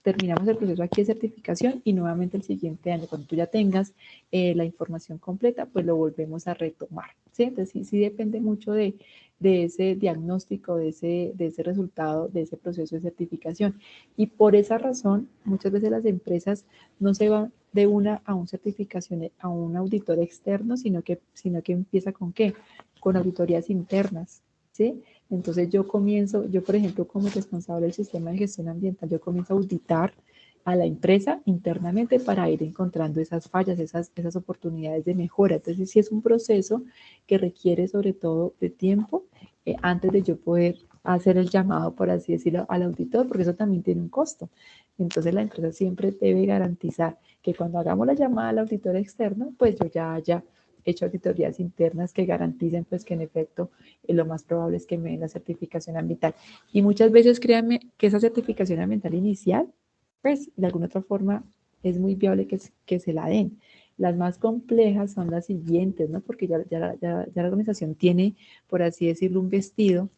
terminamos el proceso aquí de certificación y nuevamente el siguiente año, cuando tú ya tengas la información completa, pues lo volvemos a retomar, ¿sí? Entonces sí depende mucho de ese diagnóstico, de ese resultado, de ese proceso de certificación. Y por esa razón, muchas veces las empresas no se van de una a un certificación, a un auditor externo, sino que empieza con ¿qué? Con auditorías internas, ¿sí? Entonces yo por ejemplo, como responsable del sistema de gestión ambiental, yo comienzo a auditar a la empresa internamente para ir encontrando esas fallas, esas oportunidades de mejora. Entonces sí es un proceso que requiere sobre todo de tiempo antes de yo poder hacer el llamado, por así decirlo, al auditor, porque eso también tiene un costo. Entonces la empresa siempre debe garantizar que cuando hagamos la llamada al auditor externo, pues yo ya haya hecho auditorías internas que garanticen pues que en efecto lo más probable es que me den la certificación ambiental. Y muchas veces créanme que esa certificación ambiental inicial, pues de alguna otra forma es muy viable que se la den. Las más complejas son las siguientes, ¿no? Porque ya la organización tiene, por así decirlo, un vestido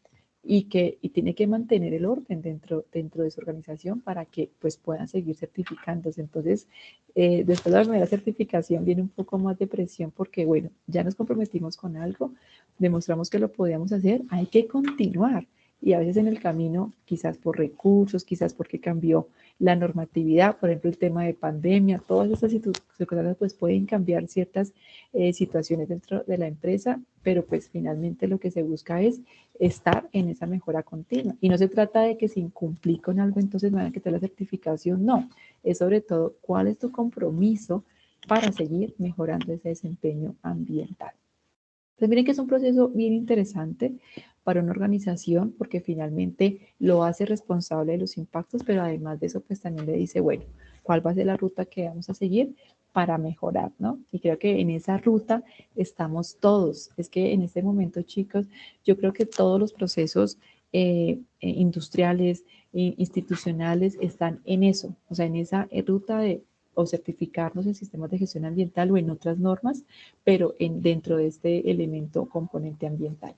y tiene que mantener el orden dentro de su organización para que pues puedan seguir certificándose. Entonces, después de la primera certificación viene un poco más de presión porque, bueno, ya nos comprometimos con algo, demostramos que lo podíamos hacer, hay que continuar. Y a veces en el camino, quizás por recursos, quizás porque cambió la normatividad, por ejemplo, el tema de pandemia, todas estas situaciones pues pueden cambiar ciertas situaciones dentro de la empresa, pero pues finalmente lo que se busca es estar en esa mejora continua. Y no se trata de que si incumplí con algo, entonces me van a quitar la certificación, no. Es sobre todo cuál es tu compromiso para seguir mejorando ese desempeño ambiental. Pues miren que es un proceso bien interesante para una organización porque finalmente lo hace responsable de los impactos, pero además de eso, pues también le dice, bueno, ¿cuál va a ser la ruta que vamos a seguir para mejorar, ¿no? Y creo que en esa ruta estamos todos. Es que en este momento, chicos, yo creo que todos los procesos industriales, institucionales están en eso, o sea, en esa ruta de o certificarnos en sistemas de gestión ambiental o en otras normas, pero dentro de este elemento componente ambiental.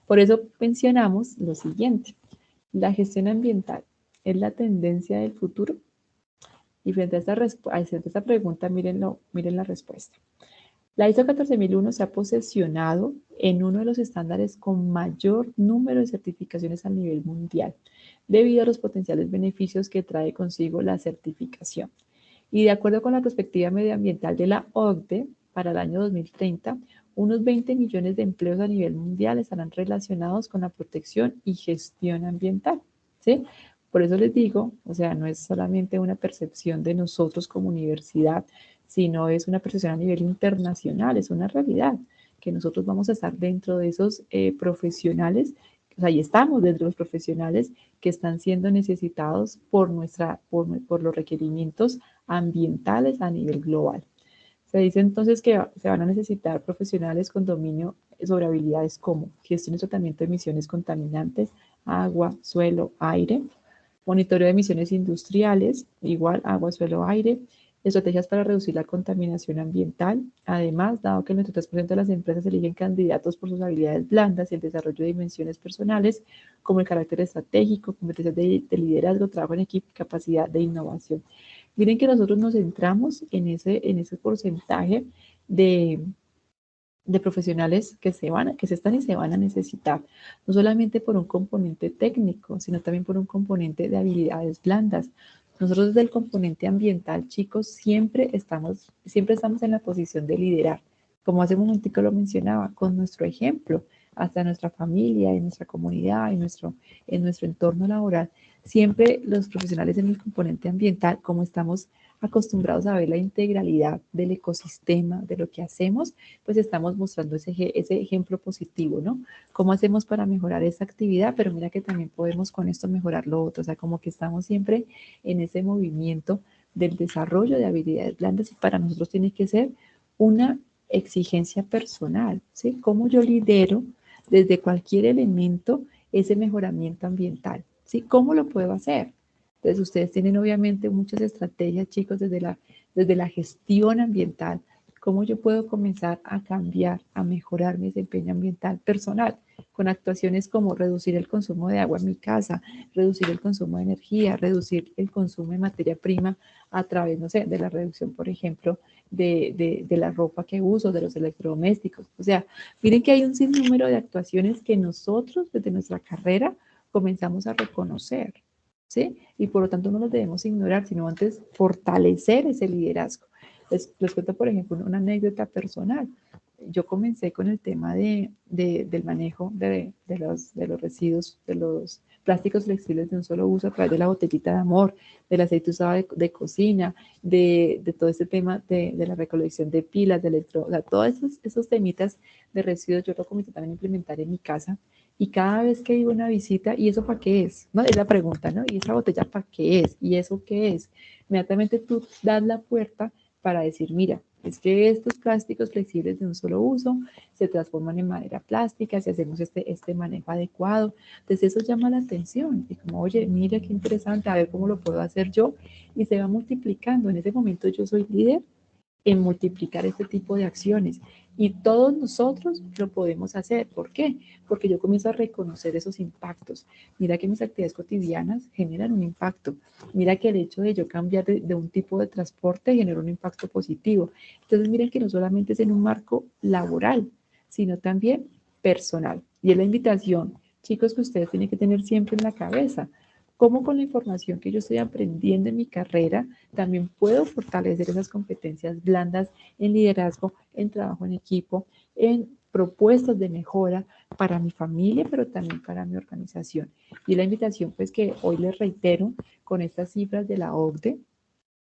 Por eso mencionamos lo siguiente, la gestión ambiental es la tendencia del futuro y frente a esta pregunta miren la respuesta. La ISO 14001 se ha posesionado en uno de los estándares con mayor número de certificaciones a nivel mundial, debido a los potenciales beneficios que trae consigo la certificación. Y de acuerdo con la perspectiva medioambiental de la OCDE, para el año 2030, unos 20 millones de empleos a nivel mundial estarán relacionados con la protección y gestión ambiental, ¿sí? Por eso les digo, o sea, no es solamente una percepción de nosotros como universidad, sino es una percepción a nivel internacional, es una realidad, que nosotros vamos a estar dentro de esos profesionales, o sea, y estamos dentro de los profesionales que están siendo necesitados por los requerimientos ambientales a nivel global. Se dice entonces que se van a necesitar profesionales con dominio sobre habilidades como gestión y tratamiento de emisiones contaminantes, agua, suelo, aire, monitoreo de emisiones industriales, igual agua, suelo, aire, estrategias para reducir la contaminación ambiental. Además, dado que el 93% de las empresas eligen candidatos por sus habilidades blandas y el desarrollo de dimensiones personales, como el carácter estratégico, competencias de liderazgo, trabajo en equipo y capacidad de innovación. Miren que nosotros nos centramos en ese porcentaje de, de profesionales que se están y se van a necesitar, no solamente por un componente técnico, sino también por un componente de habilidades blandas. Nosotros desde el componente ambiental, chicos, siempre estamos en la posición de liderar, como hace un momentico lo mencionaba, con nuestro ejemplo, hasta nuestra familia, en nuestra comunidad, en nuestro entorno laboral. Siempre los profesionales en el componente ambiental, como estamos acostumbrados a ver la integralidad del ecosistema, de lo que hacemos, pues estamos mostrando ese ejemplo positivo, ¿no? ¿Cómo hacemos para mejorar esa actividad? Pero mira que también podemos con esto mejorar lo otro, o sea, como que estamos siempre en ese movimiento del desarrollo de habilidades blandas y para nosotros tiene que ser una exigencia personal, ¿sí? ¿Cómo yo lidero desde cualquier elemento ese mejoramiento ambiental? ¿Sí? ¿Cómo lo puedo hacer? Entonces, ustedes tienen obviamente muchas estrategias, chicos, desde la gestión ambiental. ¿Cómo yo puedo comenzar a cambiar, a mejorar mi desempeño ambiental personal? Con actuaciones como reducir el consumo de agua en mi casa, reducir el consumo de energía, reducir el consumo de materia prima a través, no sé, de la reducción, por ejemplo, de la ropa que uso, de los electrodomésticos. O sea, miren que hay un sinnúmero de actuaciones que nosotros desde nuestra carrera comenzamos a reconocer, ¿sí? Y por lo tanto no los debemos ignorar, sino antes fortalecer ese liderazgo. Les cuento, por ejemplo, una anécdota personal. Yo comencé con el tema del manejo de los residuos, de los plásticos flexibles de un solo uso a través de la botellita de amor, del aceite usado de cocina, de todo este tema de la recolección de pilas, de o sea, todos esos temitas de residuos yo lo comencé también a implementar en mi casa. Y cada vez que iba a una visita, ¿y eso para qué es? ¿No? Es la pregunta, ¿no? ¿Y esa botella para qué es? ¿Y eso qué es? Inmediatamente tú das la puerta para decir, mira, es que estos plásticos flexibles de un solo uso se transforman en madera plástica si hacemos este manejo adecuado. Entonces eso llama la atención y como, oye, mira qué interesante, a ver cómo lo puedo hacer yo y se va multiplicando. En ese momento yo soy líder en multiplicar este tipo de acciones. Y todos nosotros lo podemos hacer. ¿Por qué? Porque yo comienzo a reconocer esos impactos. Mira que mis actividades cotidianas generan un impacto. Mira que el hecho de yo cambiar de un tipo de transporte genera un impacto positivo. Entonces, miren que no solamente es en un marco laboral, sino también personal. Y es la invitación, chicos, que ustedes tienen que tener siempre en la cabeza. Cómo con la información que yo estoy aprendiendo en mi carrera, también puedo fortalecer esas competencias blandas en liderazgo, en trabajo en equipo, en propuestas de mejora para mi familia, pero también para mi organización. Y la invitación, pues, que hoy les reitero con estas cifras de la OCDE,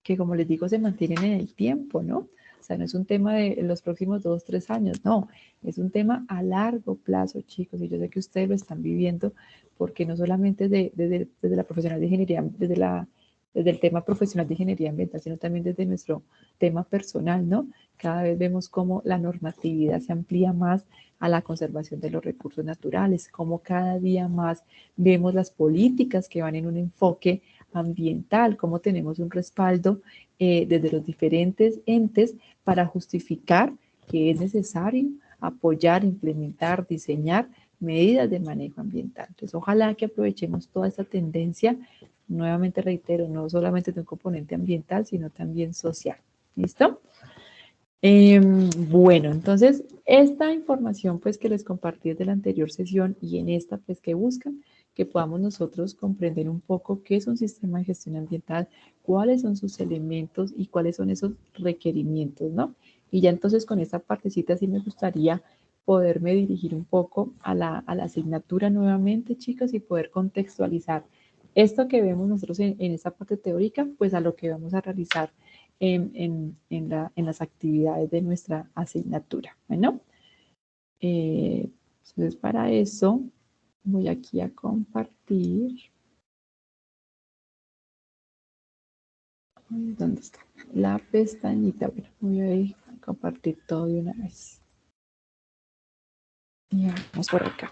que como les digo, se mantienen en el tiempo, ¿no? O sea, no es un tema de los próximos 2, 3 años, no, es un tema a largo plazo, chicos, y yo sé que ustedes lo están viviendo, porque no solamente desde la profesional de ingeniería, desde el tema profesional de ingeniería ambiental, sino también desde nuestro tema personal, ¿no? Cada vez vemos cómo la normatividad se amplía más a la conservación de los recursos naturales, cómo cada día más vemos las políticas que van en un enfoque ambiental, cómo tenemos un respaldo desde los diferentes entes para justificar que es necesario apoyar, implementar, diseñar medidas de manejo ambiental. Entonces, ojalá que aprovechemos toda esta tendencia, nuevamente reitero, no solamente de un componente ambiental, sino también social. ¿Listo? Bueno, entonces, esta información pues que les compartí desde la anterior sesión y en esta pues que buscan, que podamos nosotros comprender un poco qué es un sistema de gestión ambiental, cuáles son sus elementos y cuáles son esos requerimientos, ¿no? Y ya entonces con esta partecita sí me gustaría poderme dirigir un poco a la asignatura nuevamente, chicos, y poder contextualizar esto que vemos nosotros en esta parte teórica, pues a lo que vamos a realizar en las actividades de nuestra asignatura. Bueno, entonces para eso voy aquí a compartir. ¿Dónde está? La pestañita. Bueno, voy a ir a compartir todo de una vez. Ya, vamos por acá.